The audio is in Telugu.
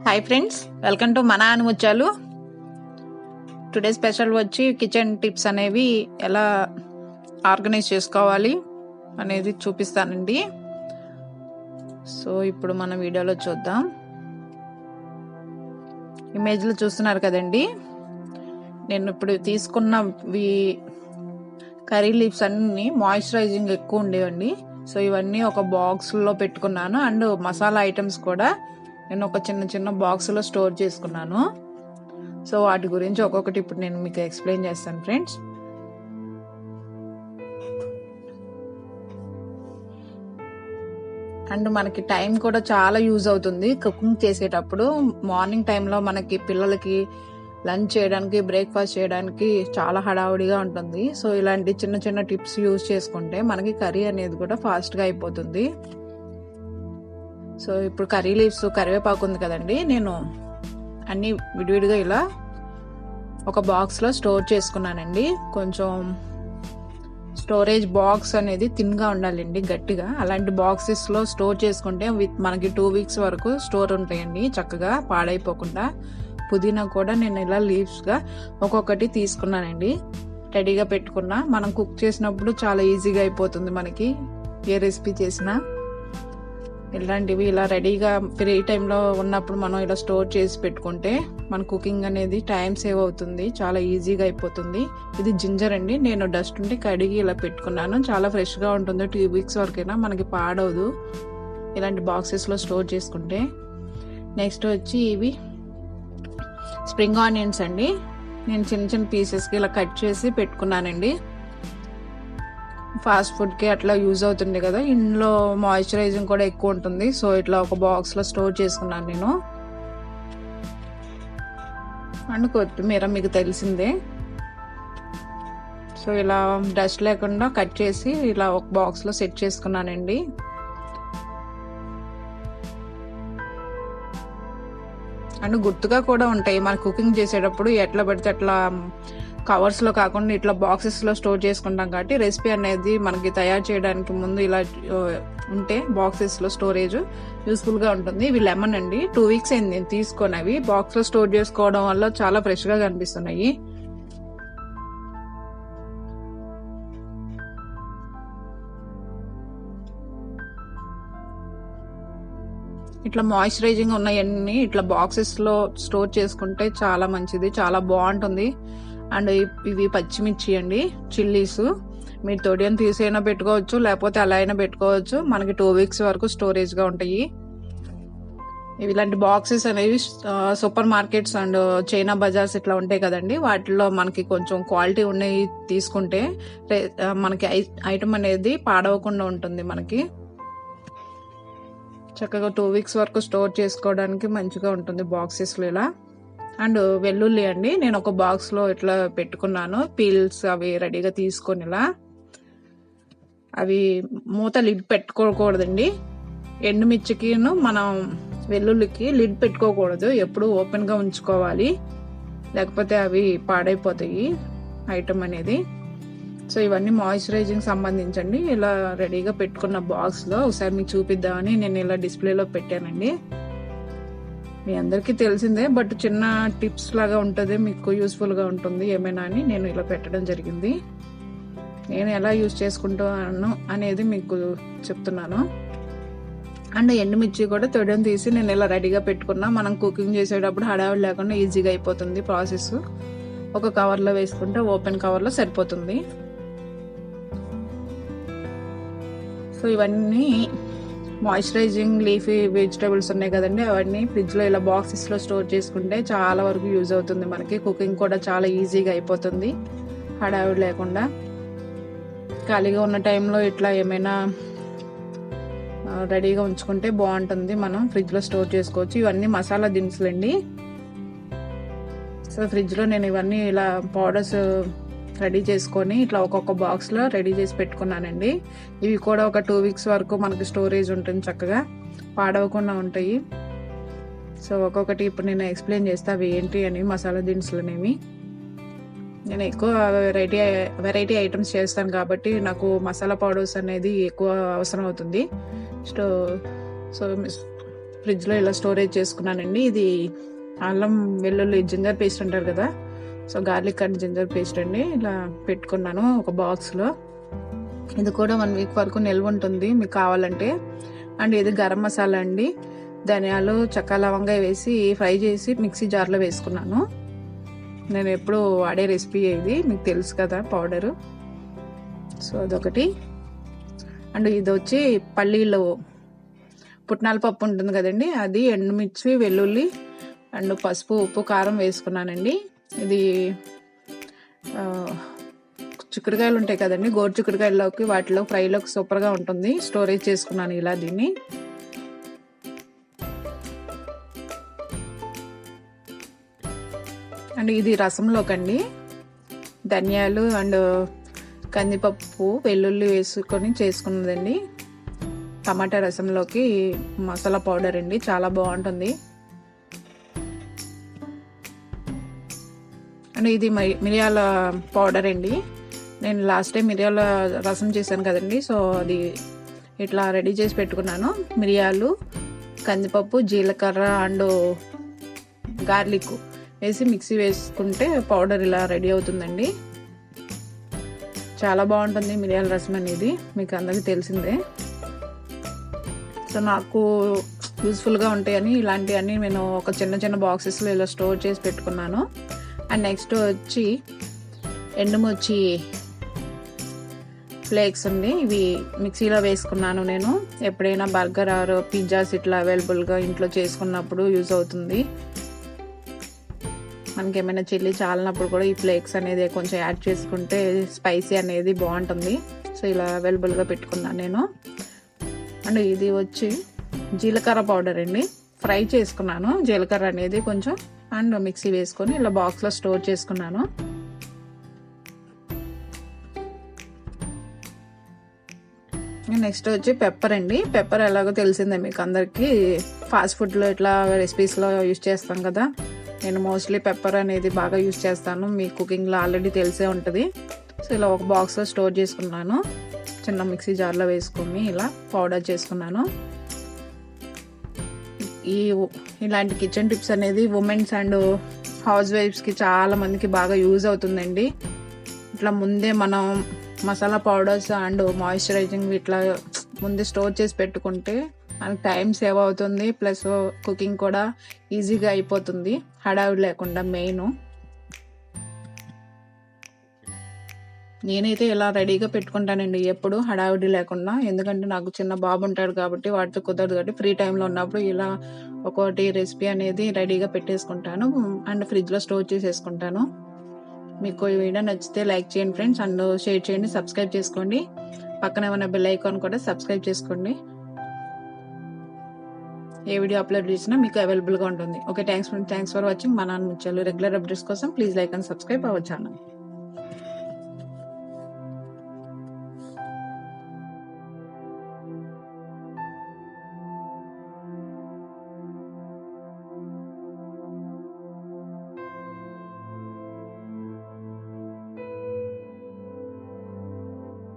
హాయ్ ఫ్రెండ్స్, వెల్కమ్ టు మన ఆనిముత్యాలు. టుడే స్పెషల్ వచ్చి కిచెన్ టిప్స్ అనేవి ఎలా ఆర్గనైజ్ చేసుకోవాలి అనేది చూపిస్తానండి. సో ఇప్పుడు మన వీడియోలో చూద్దాం. ఇమేజ్లో చూస్తున్నారు కదండి, నేను ఇప్పుడు తీసుకున్న కర్రీ లీవ్స్ అన్ని మాయిశ్చరైజింగ్ ఎక్కువ ఉండేవండి. సో ఇవన్నీ ఒక బాక్స్లో పెట్టుకున్నాను. అండ్ మసాలా ఐటమ్స్ కూడా నేను ఒక చిన్న బాక్స్లో స్టోర్ చేసుకున్నాను. సో వాటి గురించి ఒక్కొక్కటి ఇప్పుడు నేను మీకు ఎక్స్ప్లెయిన్ చేస్తాను ఫ్రెండ్స్. అండ్ మనకి టైం కూడా చాలా యూజ్ అవుతుంది కుకింగ్ చేసేటప్పుడు. మార్నింగ్ టైంలో మనకి పిల్లలకి లంచ్ చేయడానికి, బ్రేక్ఫాస్ట్ చేయడానికి చాలా హడావుడిగా ఉంటుంది. సో ఇలాంటి చిన్న టిప్స్ యూజ్ చేసుకుంటే మనకి కర్రీ అనేది కూడా ఫాస్ట్గా అయిపోతుంది. సో ఇప్పుడు కర్రీ లీవ్స్, కరివేపాకు ఉంది కదండి, నేను అన్ని విడివిడిగా ఇలా ఒక బాక్స్లో స్టోర్ చేసుకున్నానండి. కొంచెం స్టోరేజ్ బాక్స్ అనేది థిన్గా ఉండాలండి, గట్టిగా. అలాంటి బాక్సెస్లో స్టోర్ చేసుకుంటే మనకి 2 weeks వరకు స్టోర్ ఉంటాయండి, చక్కగా పాడైపోకుండా. పుదీనా కూడా నేను ఇలా లీవ్స్గా ఒక్కొక్కటి తీసుకున్నానండి, రెడీగా పెట్టుకున్నా. మనం కుక్ చేసినప్పుడు చాలా ఈజీగా అయిపోతుంది మనకి, ఏ రెసిపీ చేసినా. ఇలాంటివి ఇలా రెడీగా ఫ్రీ టైంలో ఉన్నప్పుడు మనం ఇలా స్టోర్ చేసి పెట్టుకుంటే మన కుకింగ్ అనేది టైం సేవ్ అవుతుంది, చాలా ఈజీగా అయిపోతుంది. ఇది జింజర్ అండి, నేను డస్ట్ ఉంటే కడిగి ఇలా పెట్టుకున్నాను. చాలా ఫ్రెష్గా ఉంటుంది, 2 weeks వరకైనా మనకి పాడవదు ఇలాంటి బాక్సెస్లో స్టోర్ చేసుకుంటే. నెక్స్ట్ వచ్చి ఇవి స్ప్రింగ్ ఆనియన్స్ అండి, నేను చిన్న పీసెస్కి ఇలా కట్ చేసి పెట్టుకున్నానండి. ఫాస్ట్ ఫుడ్కి అట్లా యూజ్ అవుతుంది కదా, ఇందులో మాయిశ్చరైజింగ్ కూడా ఎక్కువ ఉంటుంది. సో ఇట్లా ఒక బాక్స్లో స్టోర్ చేసుకున్నాను నేను. అండ్ కొత్తిమీర మీకు తెలిసిందే. సో ఇలా డస్ట్ లేకుండా కట్ చేసి ఇలా ఒక బాక్స్లో సెట్ చేసుకున్నానండి. అండ్ గుర్తుగా కూడా ఉంటాయి మన కుకింగ్ చేసేటప్పుడు. ఎట్లా పడితే అట్లా కవర్స్లో కాకుండా ఇట్లా బాక్సెస్లో స్టోర్ చేసుకుంటాం కాబట్టి రెసిపీ అనేది మనకి తయారు చేయడానికి ముందు ఇలా ఉంటే బాక్సెస్లో స్టోరేజ్ యూస్ఫుల్గా ఉంటుంది. ఇవి లెమన్ అండి, 2 weeks అయింది నేను తీసుకొని. అవి బాక్స్లో స్టోర్ చేసుకోవడం వల్ల చాలా ఫ్రెష్గా కనిపిస్తున్నాయి. ఇట్లా మాయిశ్చరైజింగ్ ఉన్నాయన్నీ ఇట్లా బాక్సెస్లో స్టోర్ చేసుకుంటే చాలా మంచిది, చాలా బాగుంటుంది. అండ్ ఇవి పచ్చిమిర్చి అండి, చిల్లీస్. మీరు తొడియం తీసైనా పెట్టుకోవచ్చు, లేకపోతే అలా అయినా పెట్టుకోవచ్చు. మనకి 2 weeks వరకు స్టోరేజ్గా ఉంటాయి. ఇలాంటి బాక్సెస్ అనేవి super markets and China bazaars ఇట్లా ఉంటాయి కదండి, వాటిలో మనకి కొంచెం క్వాలిటీ ఉన్నాయి తీసుకుంటే మనకి ఐటమ్ అనేది పాడవకుండా ఉంటుంది. మనకి చక్కగా 2 weeks వరకు స్టోర్ చేసుకోవడానికి మంచిగా ఉంటుంది బాక్సెస్లో ఇలా. అండ్ వెల్లుల్లి అండి, నేను ఒక బాక్స్లో ఇట్లా పెట్టుకున్నాను. పీల్స్ అవి రెడీగా తీసుకొని ఇలా. అవి మూత లిడ్ పెట్టుకోకూడదండి. ఎండుమిర్చికిను మనం వెల్లుల్లికి లిడ్ పెట్టుకోకూడదు, ఎప్పుడు ఓపెన్గా ఉంచుకోవాలి, లేకపోతే అవి పాడైపోతాయి ఐటమ్ అనేది. సో ఇవన్నీ మాయిశ్చరైజింగ్ సంబంధించండి. ఇలా రెడీగా పెట్టుకున్న బాక్స్లో ఒకసారి మీకు చూపిద్దామని నేను ఇలా డిస్ప్లేలో పెట్టానండి. మీ అందరికీ తెలిసిందే, బట్ చిన్న టిప్స్ లాగా ఉంటుంది, మీకు యూస్ఫుల్గా ఉంటుంది ఏమైనా అని నేను ఇలా పెట్టడం జరిగింది. నేను ఎలా యూజ్ చేసుకుంటాను అనేది మీకు చెప్తున్నాను. అండ్ ఎండుమిర్చి కూడా తొడియం తీసి నేను ఇలా రెడీగా పెట్టుకున్నా. మనం కుకింగ్ చేసేటప్పుడు హడావిడి లేకుండా ఈజీగా అయిపోతుంది ప్రాసెస్. ఒక కవర్లో వేసుకుంటే ఓపెన్ కవర్లో సరిపోతుంది. సో ఇవన్నీ మాయిశ్చరైజింగ్ లీఫీ వెజిటేబుల్స్ ఉన్నాయి కదండి, అవన్నీ ఫ్రిడ్జ్లో ఇలా బాక్సెస్లో స్టోర్ చేసుకుంటే చాలా వరకు యూజ్ అవుతుంది మనకి. కుకింగ్ కూడా చాలా ఈజీగా అయిపోతుంది, హడావిడి లేకుండా. ఖాళీగా ఉన్న టైంలో ఇట్లా ఏమైనా రెడీగా ఉంచుకుంటే బాగుంటుంది, మనం ఫ్రిడ్జ్లో స్టోర్ చేసుకోవచ్చు. ఇవన్నీ మసాలా దినుసులండి. సో ఫ్రిడ్జ్లో నేను ఇవన్నీ ఇలా పౌడర్స్ రెడీ చేసుకొని ఇట్లా ఒక్కొక్క బాక్స్లో రెడీ చేసి పెట్టుకున్నానండి. ఇవి కూడా ఒక 2 weeks వరకు మనకి స్టోరేజ్ ఉంటుంది, చక్కగా పాడవకుండా ఉంటాయి. సో ఒక్కొక్కటి ఇప్పుడు నేను ఎక్స్ప్లెయిన్ చేస్తా అవి ఏంటి అని, మసాలా దినుసులు అనేవి. నేను ఎక్కువ వెరైటీ ఐటమ్స్ చేస్తాను కాబట్టి నాకు మసాలా పౌడర్స్ అనేది ఎక్కువ అవసరం అవుతుంది. సో ఫ్రిడ్జ్లో ఇలా స్టోరేజ్ చేసుకున్నానండి. ఇది అల్లం వెల్లుల్లి జింజర్ పేస్ట్ అంటారు కదా, so garlic and ginger paste అండి. ఇలా పెట్టుకున్నాను ఒక బాక్స్లో. ఇది కూడా 1 వీక్ వరకు నిల్వ ఉంటుంది మీకు కావాలంటే. అండ్ ఇది గరం మసాలా అండి, ధనియాలు చెక్క లవంగా వేసి ఫ్రై చేసి మిక్సీ జార్లో వేసుకున్నాను. నేను ఎప్పుడు వాడే రెసిపీ ఇది, మీకు తెలుసు కదా పౌడరు. సో అదొకటి. అండ్ ఇది వచ్చి పల్లీలు పుట్నాల పప్పు ఉంటుంది కదండి, అది ఎండుమిర్చి వెల్లుల్లి అండ్ పసుపు ఉప్పు కారం వేసుకున్నానండి. ఇది చిక్కుడుకాయలు ఉంటాయి కదండి, గోరు చిక్కుడుకాయల్లోకి వాటిలో ఫ్రైలోకి సూపర్గా ఉంటుంది. స్టోరేజ్ చేసుకున్నాను ఇలా దీన్ని. అండ్ ఇది రసంలోకండి, ధనియాలు అండ్ కందిపప్పు వెల్లుల్లి వేసుకొని చేసుకున్నదండి. టమాటా రసంలోకి మసాలా పౌడర్ అండి, చాలా బాగుంటుంది. అండ్ ఇది మిరియాల పౌడర్ అండి. నేను లాస్ట్ టైం మిరియాల రసం చేశాను కదండి, సో అది ఇట్లా రెడీ చేసి పెట్టుకున్నాను. మిరియాలు, కందిపప్పు, జీలకర్ర అండ్ గార్లిక్ వేసి మిక్సీ వేసుకుంటే పౌడర్ ఇలా రెడీ అవుతుందండి. చాలా బాగుంటుంది మిరియాల రసం అనేది, మీకు అందరికీ తెలిసిందే. సో నాకు యూస్ఫుల్గా ఉంటాయని ఇలాంటివన్నీ నేను ఒక చిన్న చిన్న బాక్సెస్లో ఇలా స్టోర్ చేసి పెట్టుకున్నాను. అండ్ నెక్స్ట్ వచ్చి ఎండుమిర్చి ఫ్లేక్స్ అండి, ఇవి మిక్సీలో వేసుకున్నాను నేను. ఎప్పుడైనా బర్గర్ ఆర్ పిజ్జాస్ ఇట్లా అవైలబుల్గా ఇంట్లో చేసుకున్నప్పుడు యూజ్ అవుతుంది. మనకి ఏమైనా చిల్లీ చాలినప్పుడు కూడా ఈ ఫ్లేక్స్ అనేది కొంచెం యాడ్ చేసుకుంటే స్పైసీ అనేది బాగుంటుంది. సో ఇలా అవైలబుల్గా పెట్టుకున్నాను నేను. అండ్ ఇది వచ్చి జీలకర్ర పౌడర్ అండి, ఫ్రై చేసుకున్నాను జీలకర్ర అనేది కొంచెం, అండ్ మిక్సీ వేసుకొని ఇలా బాక్స్లో స్టోర్ చేసుకున్నాను. నెక్స్ట్ వచ్చి పెప్పర్ అండి. పెప్పర్ ఎలాగో తెలిసిందే మీకు అందరికీ, ఫాస్ట్ ఫుడ్లో ఇట్లా రెసిపీస్లో యూజ్ చేస్తాం కదా. నేను మోస్ట్లీ పెప్పర్ అనేది బాగా యూజ్ చేస్తాను, మీ కుకింగ్లో ఆల్రెడీ తెలిసే ఉంటుంది. సో ఇలా ఒక బాక్స్లో స్టోర్ చేసుకున్నాను, చిన్న మిక్సీ జార్లో వేసుకొని ఇలా పౌడర్ చేసుకున్నాను. ఇలాంటి కిచెన్ టిప్స్ అనేది ఉమెన్స్ అండ్ హౌస్ వైఫ్స్కి చాలా మందికి బాగా యూజ్ అవుతుందండి. ఇట్లా ముందే మనం మసాలా పౌడర్స్ అండ్ మాయిశ్చరైజింగ్ ఇట్లా ముందే స్టోర్ చేసి పెట్టుకుంటే మనకి టైం సేవ్ అవుతుంది, ప్లస్ కుకింగ్ కూడా ఈజీగా అయిపోతుంది హడావిడి లేకుండా. మెయిన్ నేనైతే ఇలా రెడీగా పెట్టుకుంటానండి ఎప్పుడు హడావిడి లేకుండా, ఎందుకంటే నాకు చిన్న బాబు ఉంటాడు కాబట్టి వాటితో కుదరదు. కాబట్టి ఫ్రీ టైంలో ఉన్నప్పుడు ఇలా ఒక్కొక్కటి రెసిపీ అనేది రెడీగా పెట్టేసుకుంటాను అండ్ ఫ్రిడ్జ్లో స్టోర్ చేసేసుకుంటాను. మీకు ఈ వీడియో నచ్చితే లైక్ చేయండి ఫ్రెండ్స్, అండ్ షేర్ చేయండి, సబ్స్క్రైబ్ చేసుకోండి. పక్కన ఏమైనా బెల్ ఐకాన్ కూడా సబ్స్క్రైబ్ చేసుకోండి. ఏ వీడియో అప్లోడ్ చేసినా మీకు అవైలబుల్గా ఉంటుంది. Okay, thanks for watching. మా నాన్నముత్యాలు. రెగ్యులర్ అప్డేట్స్ కోసం please like and subscribe our channel.